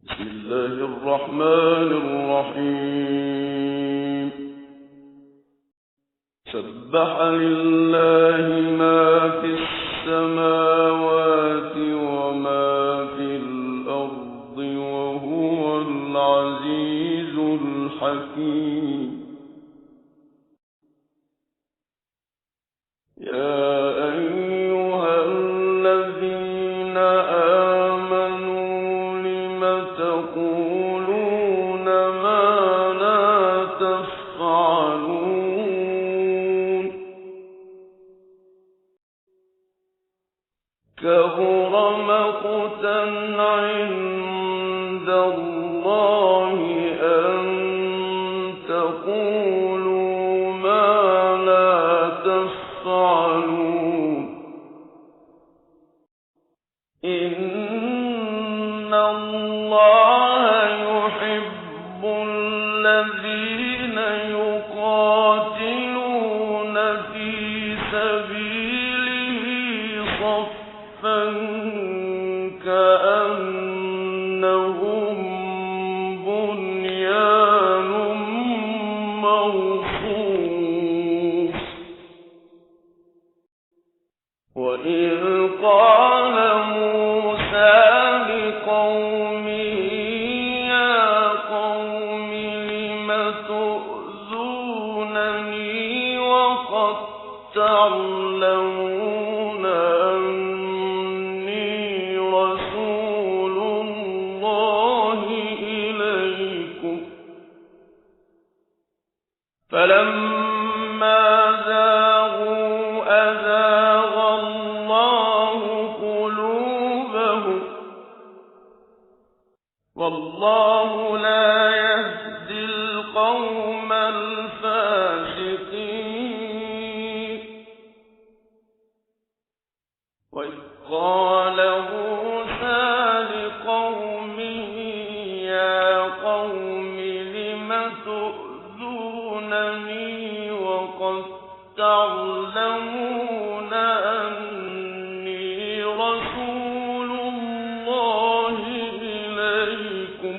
بسم الله الرحمن الرحيم. سبح لله ما في السماوات وما في الأرض وهو العزيز الحكيم. يا أيها الذين آمنوا لم تقولون ما لا تفعلون كبر مقتا عند الله أن تقولوا ما لا تفعلون إن الله يحب الذين يقاتلون في سبيله صفا كأنهم بنيان مرصوص. وإذ قال موسى لقومه يا قوم لم تؤذونني وقد تعلمون أني رسول الله إليكم. فلما زاغوا أزاغ الله قلوبهم والله لا يهدي القوم الفاسقين. وإذ قال موسى لقومه يا قوم لم تؤذونني وقد تعلمون أني رسول الله إليكم.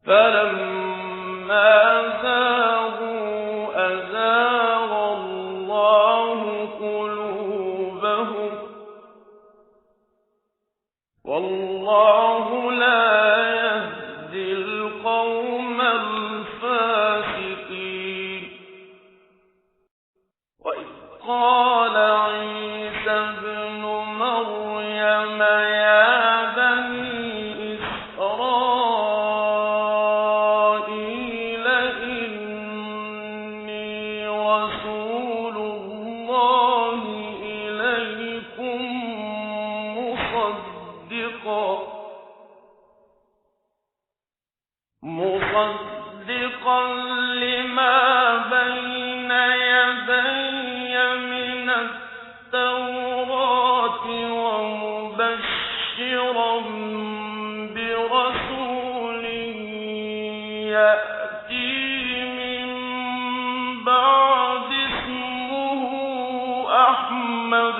فلما زاغوا أزاغ الله قلوبهم والله لا يهدي القوم الفاسقين. وإذ قال عيسى ابن مريم يا بني إسرائيل إني رسول الله إليكم مصدقا لما بين يدي من التوراة ومبشرا برسول يأتي من بعد اسمه أحمد.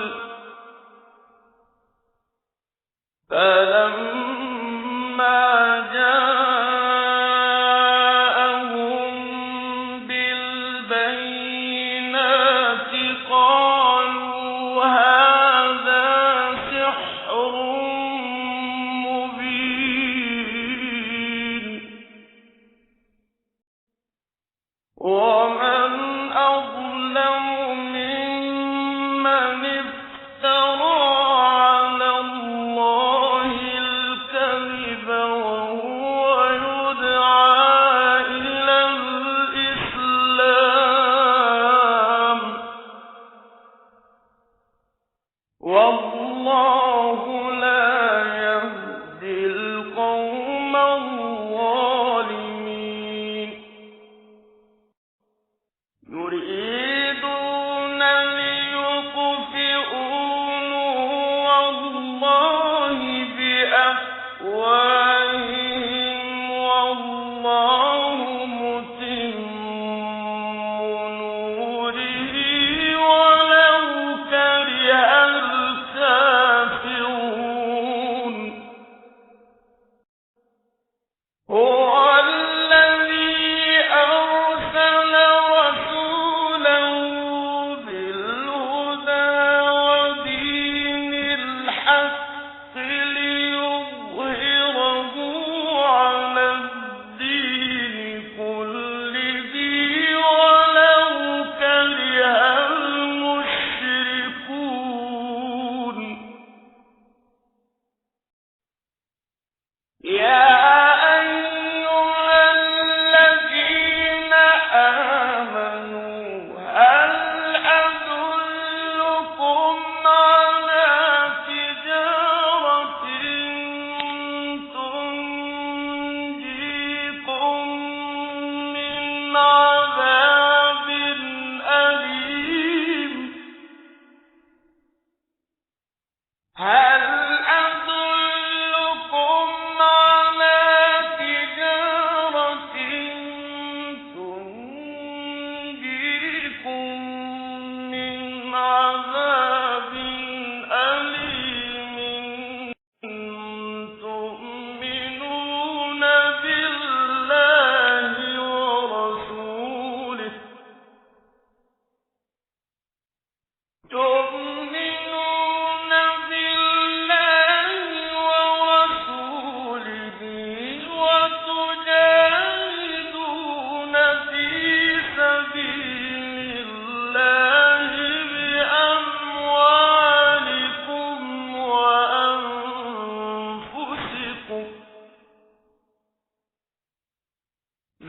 فلما جاءهم بالبينات قالوا هذا سحر مبين. ومن أظلم ممن افترى على الله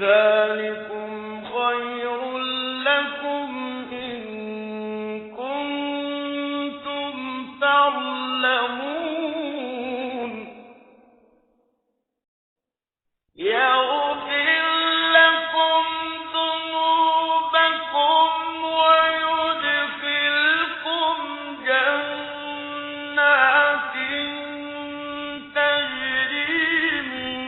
ذلكم خير لكم إن كنتم تعلمون يغفر لكم ذنوبكم ويدخلكم جنات تجري من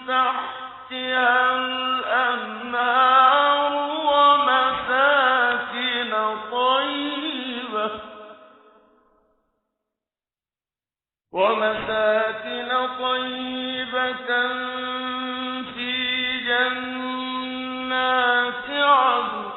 تحتها الأنهار ومساكن طيبة في جنات عدن